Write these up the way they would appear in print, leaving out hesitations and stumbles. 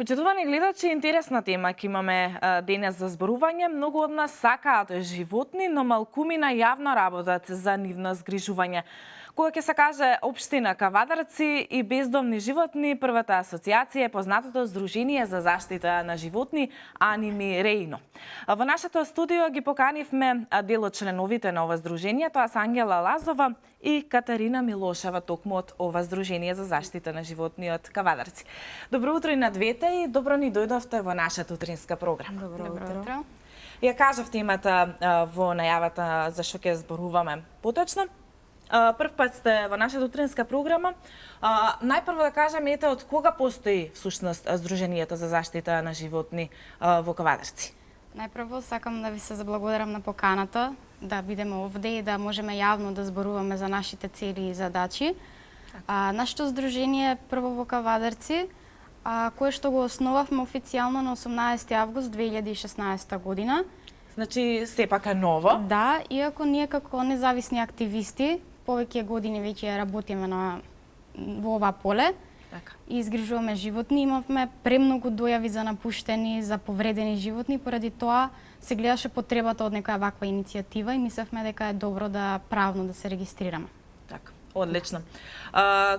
Почитувани гледачи, интересна тема ќе имаме денес за зборување. Многу од нас сакаат животни, но малкумина јавно работат за нивно згрижување. Кога ќе се каже општина Кавадарци и бездомни животни, првата асоциација е познатото Здружение за заштита на животни Аними Реино. Во нашето студио ги поканивме дел од членовите на ова здружение, тоа се Ангела Лазова и Катерина Милошева, токму од ова Здружение за заштита на животни од Кавадарци. Добро утро и на двете и добро ни дојдовте во нашата утринска програма. Добро утро. Ја кажавте имата во најавата за што ќе зборуваме поточно. Прв пат сте во нашата утринска програма. Најпрво да кажем, ете, од кога постои всушност Здруженијето за заштита на животни во Кавадарци? Најпрво сакам да ви се заблагодарам на поканата, да бидеме овде и да можеме јавно да зборуваме за нашите цели и задачи. Нашето здружение е прво во Кавадарци, кое што го основавме официјално на 18 август 2016 година. Значи, сепак е ново. Да, иако ние како независни активисти повеќе години веќе работиме во ова поле и изгрижуваме животни. Имавме премногу дојави за напуштени, за повредени животни, поради тоа се гледаше потребата од некоја ваква иницијатива и мислевме дека е добро да правно да се регистрираме. Така, одлично.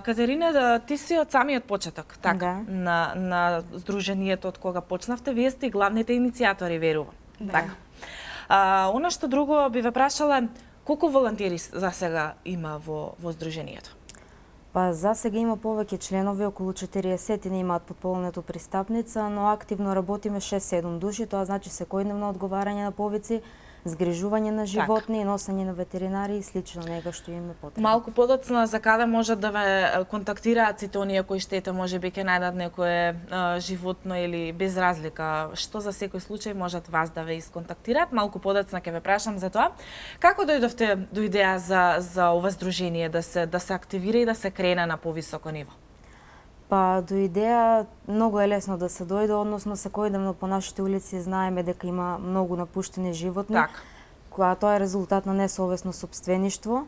Катерина, ти си од самиот почеток, така, на здруженијето од кога почнавте, вие сте главните иницијатори, верувам. Да. Така. Она што друго би ве прашала, колку волонтери за сега има во здруженијето? Па за сега има повеќе членови, околу 40 не имаат подполнето пристапница, но активно работиме 6-7 души, тоа значи секојдневно одговарање на повици, згрижување на животни, носење на ветеринари и слично нега што им е потребно. Малку подоцна за каде можат да ве контактираат сите оние кои штете можеби ќе најдат некое животно или без разлика, што за секој случај можат вас да ве исконтактираат? Малку подоцна ќе ве прашам за тоа. Како дојдовте до идеја за ова здружение да се активира и да се крене на повисоко ниво? Па до идеја многу е лесно да се дојде, односно секојдневно по нашите улици знаеме дека има многу напуштени животни, која тоа е резултат на несовесно сопствеништво,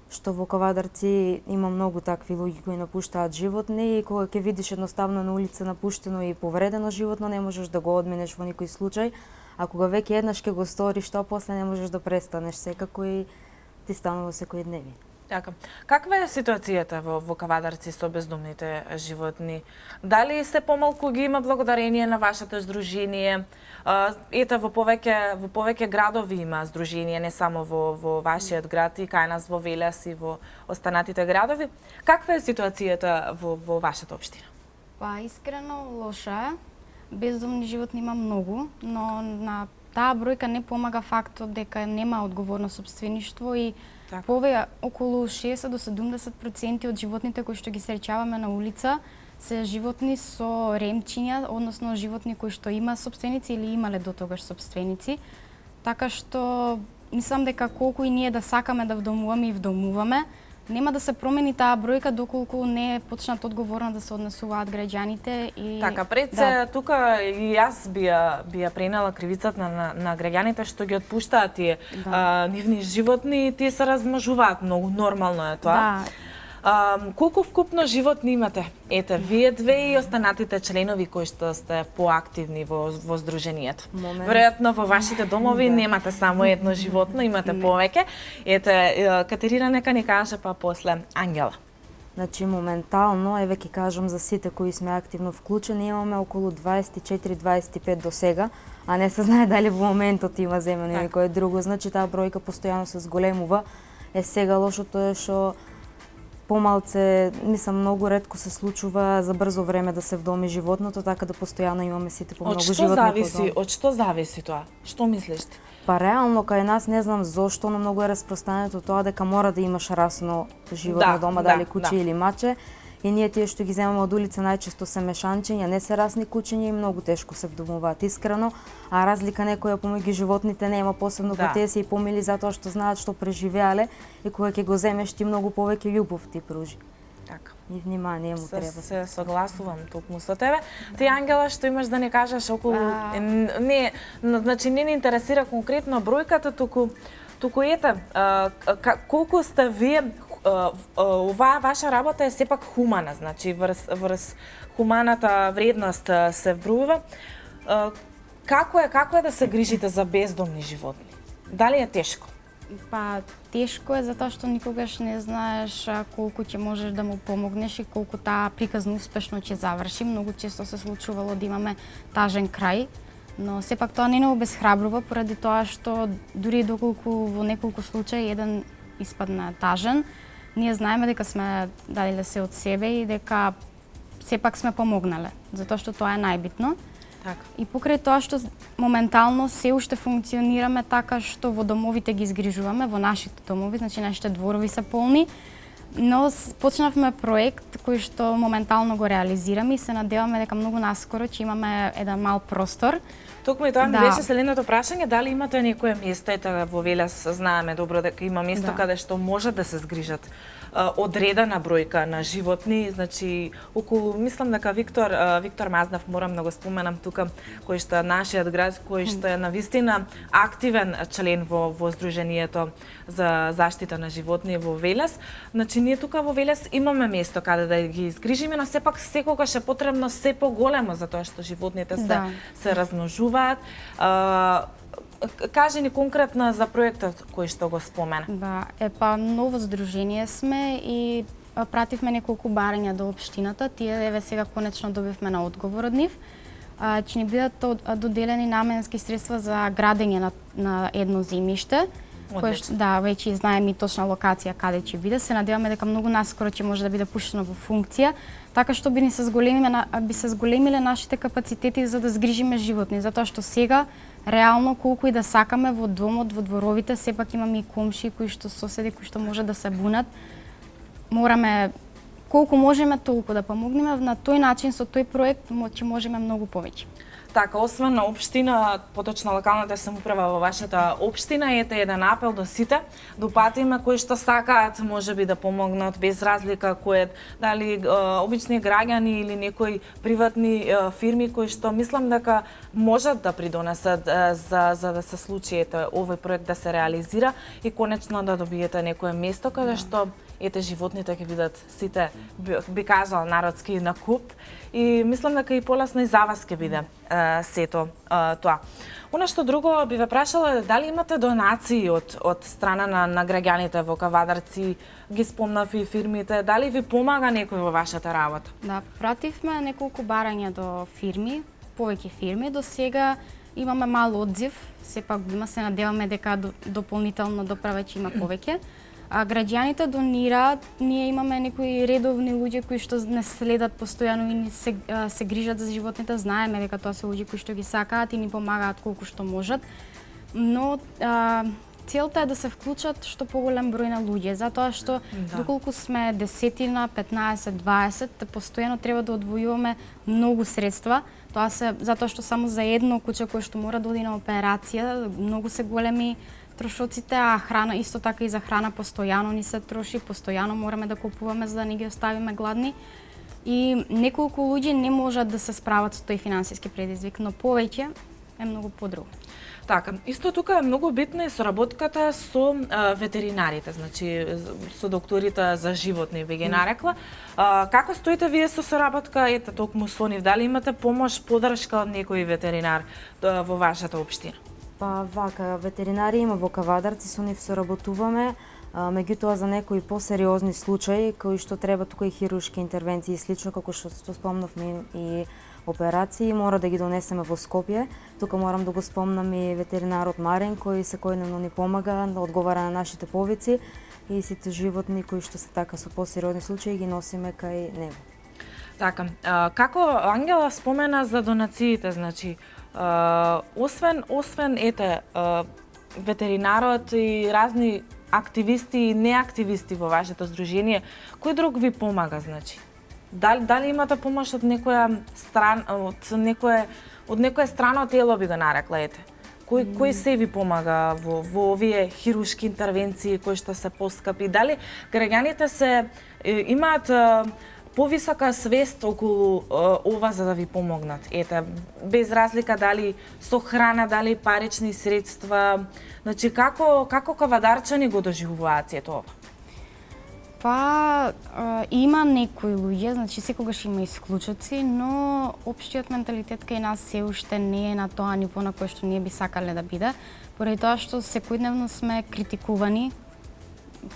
што во Кавадарци има многу такви луѓе кои напуштаат животни и кога ќе видиш едноставно на улица напуштено и повредено животно, не можеш да го одменеш во никој случај, а кога веќе еднаш ќе го сториш тоа, после не можеш да престанеш, секако и ти станува секојдневие. Така. Каква е ситуацијата во Кавадарци со бездомните животни? Дали се помалку ги има благодарение на вашето здружение? Ете, во повеќе градови има здружение, не само во вашиот град, и кај нас во Велес и во останатите градови. Каква е ситуацијата во вашата општина? Па искрено лоша е. Бездомни животни има многу, но на таа бројка не помага фактот дека нема одговорно сопствеништво и околу 60 до 70% од животните кои што ги среќаваме на улица се животни со ремчиња, односно животни кои што има сопственици или имале дотогаш сопственици. Така што мислам дека колку и ние да сакаме да вдомуваме и вдомуваме, нема да се промени таа бројка доколку не почнат одговорно да се однесуваат граѓаните и така пред се тука и јас би ја пренела кривицата на граѓаните што ги отпуштаат тие нивни животни и тие се размножуваат многу, нормално е тоа. Колку вкупно животни имате? Ете, вие две и останатите членови кои што сте поактивни во здруженијето. Веројатно во вашите домови немате само едно животно, имате повеќе. Ете, Катерина нека ни каже, па после Ангела. Значи моментално, еве ќе кажам за сите кои сме активно вклучени, имаме околу 24-25 до сега, а не се знае дали во моментот има земено или некое друго. Значи таа бројка постојано се зголемува. Сега лошото е што помалце, мислам, многу ретко се случува за брзо време да се вдоми животното, така да постојано имаме сите по многу животни. Од што зависи тоа? Што мислиш ти? Па реално кај нас не знам зошто, но многу е распространето тоа дека мора да имаш расно животно дома, дали куче или маче. И ние тие што ги земаме од улица најчесто се мешанчиња, не се расни кучиња и многу тешко се вдомуваат искрено, а разлика некоја помеѓу животните нема, посебно кога тие се и помили затоа што знаат што преживеале и кога ќе го земеш ти многу повеќе љубов ти пружи. Така. И внимание му треба. Се согласувам токму со тебе. Ти, Ангела, што имаш да не кажеш околу значи не ни интересира конкретно бројката, туку ете, колку сте вие, оваа ваша работа е сепак хумана, значи врз хуманата вредност се вбројува. Како е да се грижите за бездомни животни? Дали е тешко? Па тешко е затоа што никогаш не знаеш колку ќе можеш да му помогнеш и колку таа приказна успешно ќе заврши. Многу често се случувало да имаме тажен крај, но сепак тоа не обесхрабрува поради тоа што дури доколку во неколку случаи еден испадна тажен, ние знаеме дека сме далеле се од себе и дека сепак сме помогнале, затоа што тоа е најбитно. Така. И покрај тоа што моментално се уште функционираме така што во домовите ги изгрижуваме, во нашите домови, значи нашите дворови се полни, но почнавме проект кој што моментално го реализираме и се надеваме дека многу наскоро ќе имаме еден мал простор. Токму и тоа ми беше следното прашање, дали имате некое место, ете во Велес знаеме добро дека има место каде што може да се згрижат одредена бројка на животни, значи околу, мислам дека Виктор Мазнав, морам да го споменам тука, кој што е нашиот град, кој што е навистина активен член во Сдруженијето за заштита на животни во Велес. Значи ние тука во Велес имаме место каде да ги изгрижиме, но сепак секогаш е потребно се поголемо затоа што животните се размножуваат. Кажи ни конкретно за проектот кој што го спомена. Да, ново здружение сме и пративме неколку барања до општината. Тие еве сега конечно добивме на одговор од нив. Ќе ни бидат доделени наменски средства за градење на едно земјиште. Веќе знаеме и точна локација каде ќе биде. Се надеваме дека многу наскоро ќе може да биде пуштено во функција, така што би се зголемиле нашите капацитети за да згрижиме животни, затоа што сега реално колку и да сакаме во домот, во дворовите, сепак имаме и комши кои што соседи кои што може да се бунат. Мораме колку можеме толку да помогнеме, на тој начин со тој проект ќе можеме многу повеќе. Така, освен на општина, поточно локалната самоуправа во вашата општина, ете еден апел до сите, да упатиме кои што сакаат можеби да помогнат без разлика кој дали обични граѓани или некои приватни фирми кои што мислам дека можат да придонесат за да се случи овој проект да се реализира и конечно да добиете некое место каде што животните ќе бидат сите, би кажал народски, на куп и мислам дека и полесно и за вас ќе биде сето тоа. Она што друго би ве прашала дали имате донации од страна на граѓаните во Кавадарци, ги спомнав и фирмите, дали ви помага некој во вашата работа? Да, пративме неколку барања до фирми, повеќе фирми, до сега имаме мал одзив, сепак се надеваме дека дополнително доправеќе има повеќе. Граѓаните донираат, ние имаме некои редовни луѓе кои што не следат постојано и ни се грижат за животните, знаеме дека тоа се луѓе кои што ги сакаат и ни помагаат колку што можат, но целта е да се вклучат што поголем број на луѓе, затоа што доколку сме десетина, 15, 20, постојано треба да одвојуваме многу средства. Тоа се затоа што само за едно куче кое што мора да оди на операција, многу се големи трошоците, а храна исто така и за храна постојано ни се троши, постојано мораме да купуваме за да не ги оставиме гладни. И неколку луѓе не можат да се справат со тој финансиски предизвик, но повеќе е многу подруго. Така, исто тука е многу битна и соработката со ветеринарите, значи со докторите за животни, ви ги нарекла. Како стоите вие со соработка, токму со нив? Дали имате помош, подршка од некој ветеринар во вашата општина? Па вака, ветеринари има во Кавадарци, со нив соработуваме, меѓутоа за некои посериозни случаи кои што треба тука и хируршки интервенции и слично, како што спомнавме и операции, мора да ги донесеме во Скопје. Тука морам да го спомнам и ветеринарот Марен кој секојдневно ни помага да одговара на нашите повици и сите животни кои што се така со посериозни случаи ги носиме кај него. Така, како Ангела спомена за донациите, значи освен ветеринарот и разни активисти и неактивисти во вашето здружение, кој друг ви помага, значи? Дали имате помош од некоја страно тело, би го нарекла, Кој се ви помага во овие хируршки интервенции кои што се поскапи? Дали граѓаните имаат повисока свест околу ова за да ви помогнат? Без разлика дали со храна, дали парични средства, значи како кавадарчани го доживуваат сето ова? Па, има некои луѓе, значи секогаш има исклучоци, но општиот менталитет кај нас се уште не е на тоа ниво на кое што ние би сакале да биде, поради тоа што секојдневно сме критикувани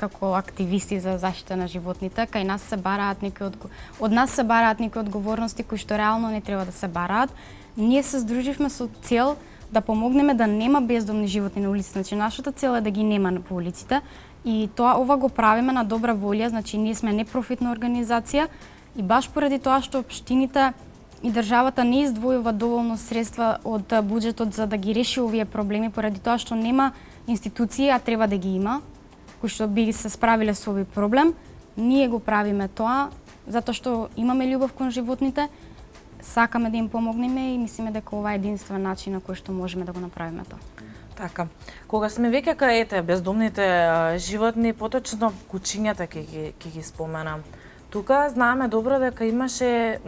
како активисти за заштита на животните. Кај нас се бараат од нас се бараат некои одговорности кои што реално не треба да се бараат. Ние се здруживме со цел да помогнеме да нема бездомни животни на улиците. Значи нашата цел е да ги нема по улиците. И ова го правиме на добра волја, значи ние сме непрофитна организација и баш поради тоа што општините и државата не издвојува доволно средства од буџетот за да ги реши овие проблеми, поради тоа што нема институции, а треба да ги има, кои што би се справиле со овој проблем. Ние го правиме тоа затоа што имаме љубов кон животните, сакаме да им помогнеме и мислиме дека ова е единствен начин на кој што можеме да го направиме тоа. Така. Кога сме веќе кај бездомните животни, поточно кучињата ќе ги споменам. Тука знаеме добро дека имаше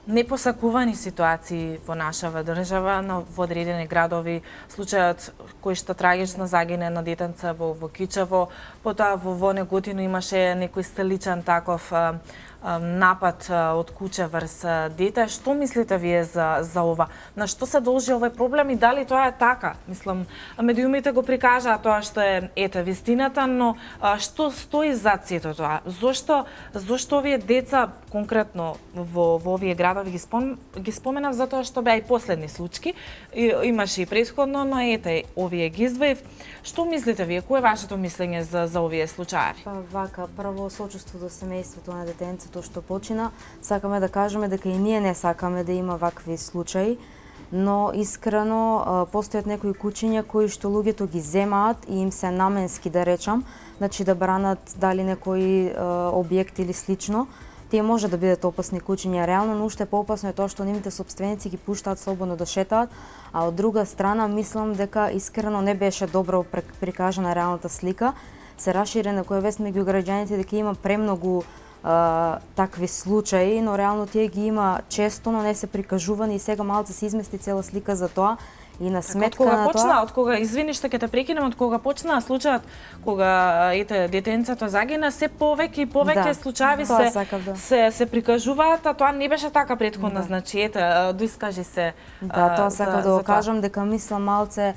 непосакувани ситуации во нашава држава, во одредени градови, случајот кој што трагично загине на детенце во Кичево, потоа во Неготино имаше некој сличен таков напад од куче врз дете. Што мислите вие за ова? На што се должи овој проблем и дали тоа е така? Мислам, медиумите го прикажаа тоа што е вистината, но што стои зад сето тоа? Зошто овие деца конкретно во овие градови ги споменав затоа што беа и последни случаи. Имаше и претходно, но овие ги издвоив. Што мислите вие? Кој е вашето мислење за овие случаи? Па вака, прво сочувство до семејството на детенцето што почина. Сакаме да кажеме дека и ние не сакаме да има вакви случаи, но искрено постојат некои кучиња кои што луѓето ги земаат и им се наменски, да речам, значи да бранат дали некој објект или слично. Тие може да бидат опасни кучиња реално, но уште поопасно е тоа што нивните сопственици ги пуштаат слободно да шетаат, а од друга страна мислам дека искрено не беше добро прикажана реалната слика. Се расшири на која вест меѓу граѓаните дека има премногу такви случаи, но реално тие ги има често, но не се прикажувани и сега малце се измести цела слика за тоа. И на сметка на тоа... Од кога, извини што ќе те прекинам, од кога почна случајот, кога детенцето загина, се повеќе и повеќе случаи се прикажуваат, а тоа не беше така претходно, значи доискажи се. Да, тоа сакав да го кажам, дека мислам малце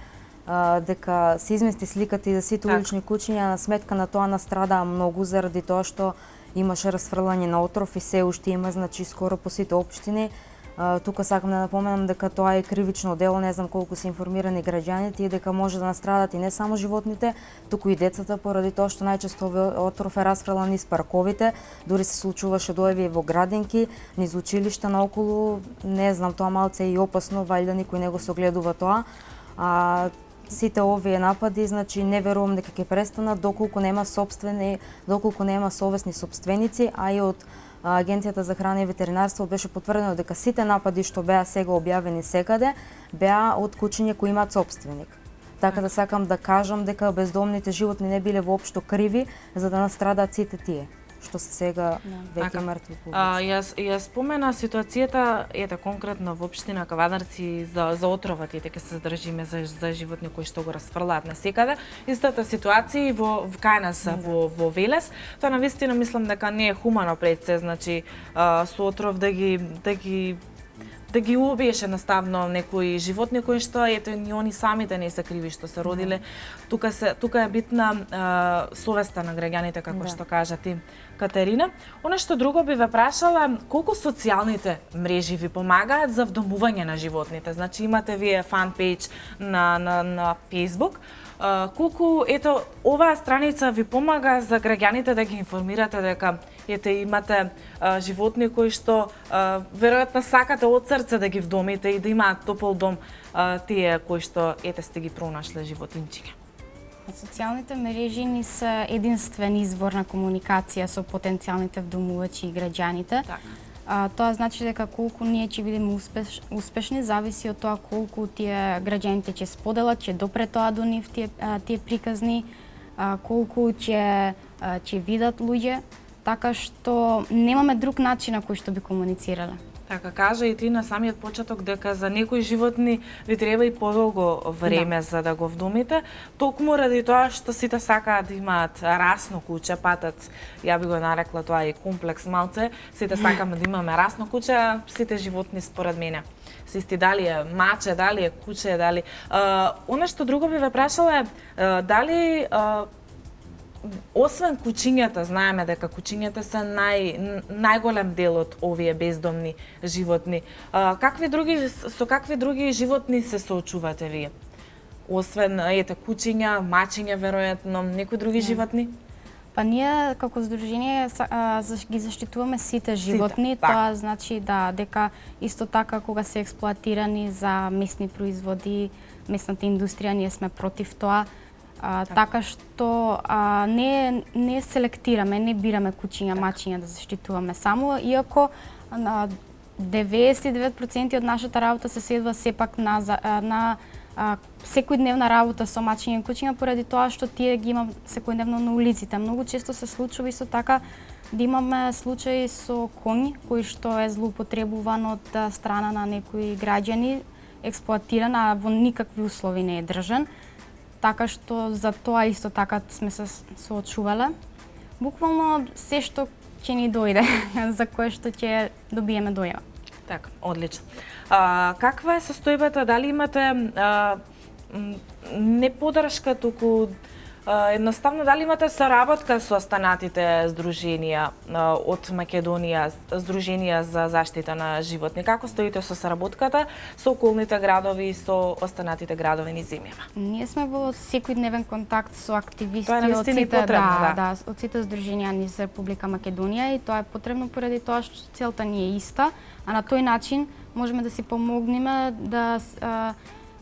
дека се измести сликата и за сите улични кучиња, на сметка на тоа настрадаа многу заради тоа што имаше расфрлање на отров и се уште има, значи скоро по сите општини. Тука сакам да напоменам дека тоа е кривично дело, не знам колку се информирани граѓаните и дека може да настрадат и не само животните, туку и децата, поради тоа што најчесто овој отров е расфрлан низ парковите, дури се случуваше доеви во градинки, низ училишта наоколу, не знам, тоа малце е и опасно, вајда никој не го согледува тоа. Сите овие напади, значи не верувам дека ќе престанат доколку нема совесни сопственици, а и од Агенцијата за храна и ветеринарство беше потврдено дека сите напади што беа сега објавени секаде беа од кучиња кои имаат сопственик. Така да сакам да кажам дека бездомните животни не биле воопшто криви за да настрадаат сите тие што се сега веќе мртви публици. Ја спомена ситуацијата конкретно во општина Кавадарци за отровот, ќе се задржиме за животни кои што го расфрлаат насекаде. Истата ситуација во кај нас во Велес. Тоа навистина мислам дека не е хумано пред се, значи со отров да ги убиеш едноставно некои животни кои што ни они самите не се криви што се родиле. Тука е битна совеста на граѓаните, како што кажа ти, Катерина. Она што друго би ве прашала, колку социјалните мрежи ви помагаат за вдомување на животните? Значи имате вие фан пејдж на Facebook. Колку оваа страница ви помага за граѓаните да ги информирате дека имате животни кои што веројатно сакате од срце да ги вдомите и да имаат топол дом, тие кои што сте ги пронашле животинчиња. Социјалните мрежи ни се единствен извор на комуникација со потенцијалните вдомувачи и граѓаните. Тоа значи дека колку ние ќе бидеме успешни зависи од тоа колку тие граѓаните ќе споделат, ќе допре тоа до нив тие приказни, колку ќе видат луѓе, така што немаме друг начин на кој што би комуницирале. Така кажа и ти на самиот почеток дека за некои животни ви треба и подолго време за да го вдумите, токму ради тоа што сите сакаат да имаат расно куче, патат, ја би го нарекла тоа и комплекс малце, сите сакаме да имаме расно куче, сите животни според мене се исти, дали е маче, дали е куче, дали... Она што друго би ве прашала е, дали освен кучињата, знаеме дека кучињата се најголем дел од овие бездомни животни. Со какви други животни се соочувате вие? Освен кучиња, мачиња веројатно, некои други животни? Па ние како здружение ги заштитуваме сите животни, тоа значи дека исто така кога се експлоатирани за месни производи, месната индустрија, ние сме против тоа. Така што не селектираме, не бираме кучиња, мачиња да заштитуваме само, иако 99% од нашата работа се сведува сепак на секојдневна работа со мачиња и кучиња, поради тоа што тие ги имам секојдневно на улиците. Многу често се случува исто така да имаме случаи со коњ кој што е злоупотребуван од страна на некои граѓани, експлоатиран, а во никакви услови не е држан. Така што за тоа исто така сме се соочувале. Буквално се што ќе ни дојде, за кое што ќе добиеме дојава. Така, одлично. Каква е состојбата, дали имате не поддршка, туку едноставно дали имате соработка со останатите здруженија од Македонија, здруженија за заштита на животни? Како стоите со соработката со околните градови и со останатите градови низ земјава? Ние сме во секојдневен контакт со активисти од сите од сите здруженија низ Република Македонија, и тоа е потребно поради тоа што целта ни е иста, а на тој начин можеме да си помогнеме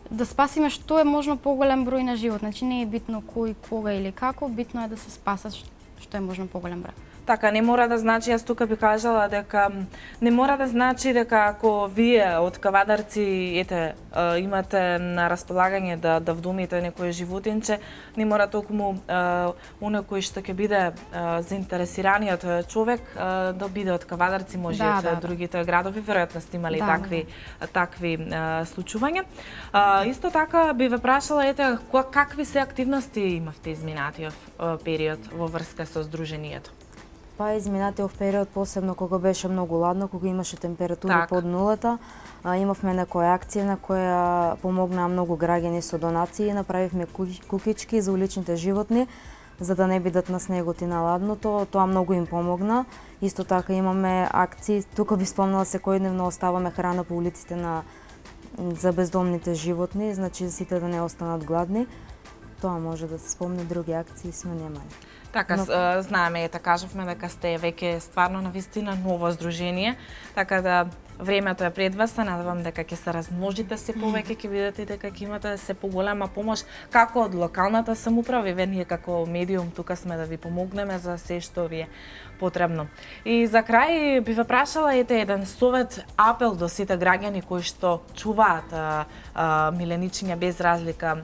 да спасиме што е можно поголем број на живот. Значи не е битно кој, кога или како, битно е да се спасат што е можно поголем број. Така, не мора да значи, јас тука би кажала дека не мора да значи дека ако вие од Кавадарци имате на располагање да вдумите некој животинче, не мора токму оној кој што ќе биде заинтересираниот човек да биде од Кавадарци, може и од другите градови, веројатно сте имали такви случувања. Исто така би ве прашала, какви се активности имавте изминатиот период во врска со здруженијето? Па изминатиот период, посебно кога беше многу ладно, кога имаше температури под нулата, имавме некоја акција на која помогнаа многу граѓани со донации, направивме кукички за уличните животни, за да не бидат на снегот и на ладното, тоа многу им помогна. Исто така имаме акции, тука би спомнала секојдневно оставаме храна по улиците за бездомните животни, значи за сите да не останат гладни. Тоа може да се спомне, други акции сме немали. Така, знаеме, кажавме дека сте веќе стварно навистина ново здружение, така да времето е пред вас, се надевам дека ќе се размножите се повеќе, ќе видите дека ќе имате се поголема помош како од локалната самоуправа, и ние како медиум тука сме да ви помогнеме за се што ви е потребно. И за крај би ве прашала еден совет, апел до сите граѓани кои што чуваат миленичиња без разлика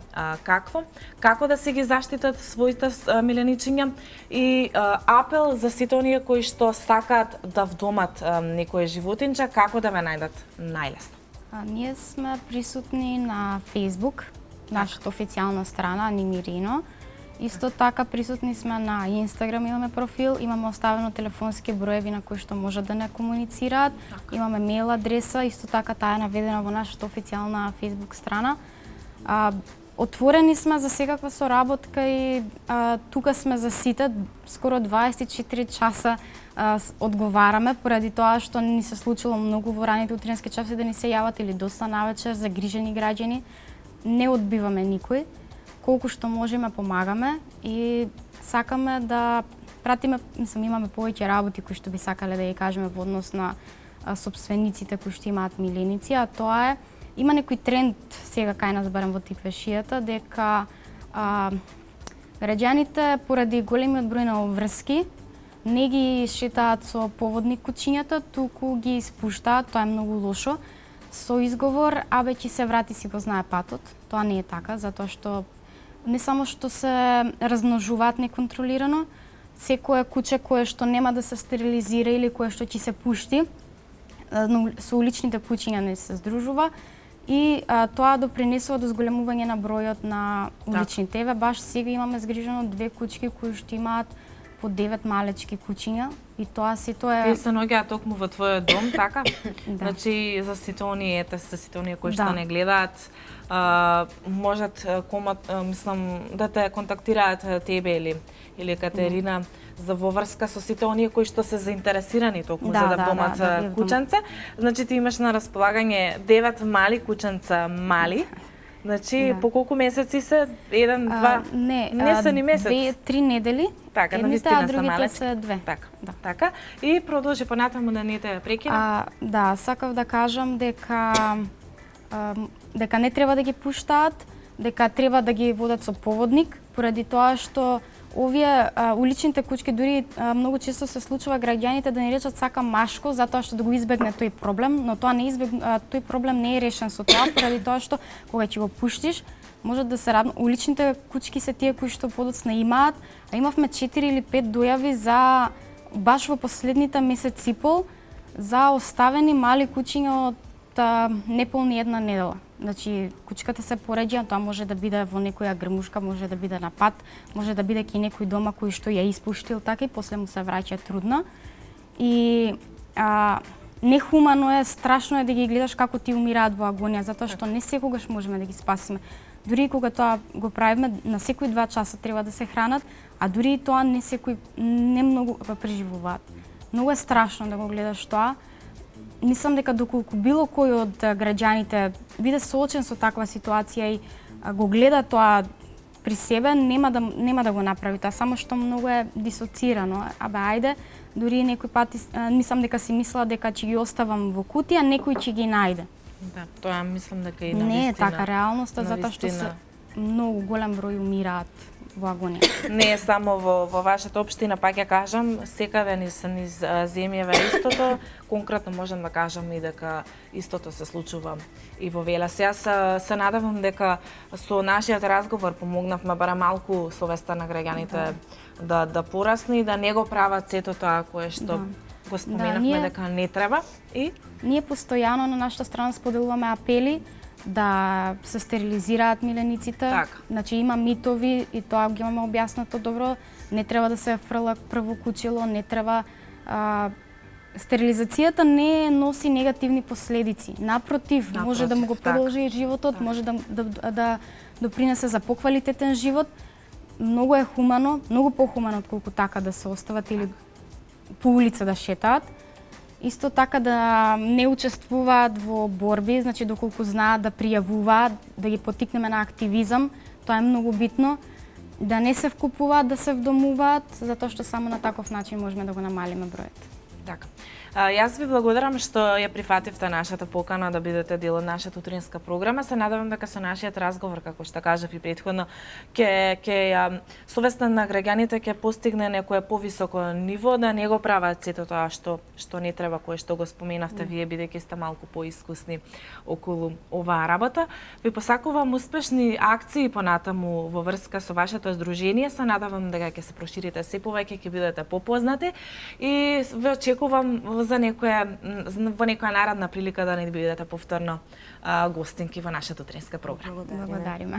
како да се ги заштитат своите миленичиња, и апел за сите оние кои што сакаат да вдомат некое животинче, како да ве најдат најлесно? Ние сме присутни на Facebook, нашата официјална страна Анимирино. Исто така присутни сме на Instagram, имаме профил, имаме оставено телефонски броеви на кои што можат да не комуницираат, имаме мејл адреса, исто така таа е наведена во нашата официјална Facebook страна. Отворени сме за секаква соработка и тука сме за сите, скоро 24 часа одговараме, поради тоа што ни се случило многу во раните утрински часи да ни се јават или доста навечер загрижени граѓани. Не одбиваме никој, колку што можеме помагаме и сакаме да пратиме, имаме повеќе работи кои што би сакале да ја кажеме во однос на сопствениците кои што имаат миленици, а тоа е има некој тренд сега кај нас, барем во Тиквешијата, дека граѓаните поради големиот број на обврски не ги шетаат со поводник кучињата, туку ги испуштаат, тоа е многу лошо, со изговор, ќе се врати, си го знае патот. Тоа не е така, затоа што не само што се размножуваат неконтролирано, секое куче кое што нема да се стерилизира или кое што ќе се пушти, со уличните куќиња не се здружува и тоа допринесува до зголемување на бројот на уличните. Еве баш сега имаме згрижено 2 куќки кои што имаат по 9 малечки куќиња и тоа сето е... Тие се наоѓаат токму во твојот дом, така? Да. Значи, за сите оние кои што Да. не гледаат, можат мислам да те контактираат тебе или Катерина за во врска со сите оние кои што се заинтересирани токму за да домат кученце. Значи ти имаш на располагање 9 мали кученца мали. Значи по колку месеци се? 1, 2? Не се ни месец. 2-3 недели. Така, едните, навистина а се другите малечки. се 2. Така, Да. така. И продолжи понатаму да не те прекина. Да, сакав да кажам дека не треба да ги пуштаат, дека треба да ги водат со поводник, поради тоа што овие уличните кучки дури многу често се случува граѓаните да ни речат сака машко затоа што да го избегне тој проблем, но тоа тој проблем не е решен со тоа, поради тоа што кога ќе го пуштиш може да се радно. Уличните кучки се тие кои што подоцна имаат, а имавме 4 или 5 дојави за баш во последните месец и пол за оставени мали кучиња од неполни една недела. Значи, кучката се пореѓа, тоа може да биде во некоја грмушка, може да биде на пат, може да биде ки некој дома кој што ја испуштил така и после му се враќа трудна. И нехумано е, страшно е да ги гледаш како ти умираат во агонија, затоа што не секогаш можеме да ги спасиме. Дури кога тоа го правиме, на секои 2 часа треба да се хранат, а дури и тоа не многу преживуваат. Многу е страшно да го гледаш тоа. Мислам дека доколку било кој од граѓаните биде соочен со таква ситуација и го гледа тоа при себе, нема да го направи тоа, само што многу е дисоцирано. Ајде, дури некој пат мислам дека си мисла дека ќе ги оставам во кутија, некој ќе ги најде. Да, тоа мислам дека и навистина. Не е така реалноста, затоа што се многу голем број умираат во агонија. Не е само во вашата општина, пак ја кажам, секаде низ земјава истото, конкретно можам да кажам и дека истото се случува и во Велес. Јас се надевам дека со нашиот разговор помогнавме барем малку совеста на граѓаните да порасне и да не го прават сето тоа кое што го споменавме дека не треба. И ние постојано на нашата страна споделуваме апели да се стерилизираат милениците. Так. Значи има митови и тоа ги имаме објаснато добро. Не треба да се фрла прво кучило, не треба стерилизацијата не носи негативни последици. Напротив, може да му го продолжи и животот, може да допринесе за поквалитетен живот. Многу е хумано, многу похумано отколку така да се остават или по улица да шетаат. Исто така да не учествуваат во борби, значи доколку знаат да пријавуваат, да ги поттикнеме на активизам, тоа е многу битно. Да не се вкупуваат, да се вдомуваат, затоа што само на таков начин можеме да го намалиме бројот. Така. Јас ви благодарам што ја прифативте нашата покана да бидете дел од нашата утринска програма. Се надевам дека со нашиот разговор, како што кажав и претходно, ќе совеста на граѓаните ќе постигне некое повисоко ниво, да не го прават сето тоа што не треба, кое што го споменавте вие, бидејќи сте малку поискусни околу оваа работа. Ви посакувам успешни акции понатаму во врска со вашето здружение. Се надевам дека ќе се проширите се повеќе, ќе бидете попознати и ве очекувам во некоја наредна прилика да не бидете повторно гостинки во нашата утринска програма. Благодариме.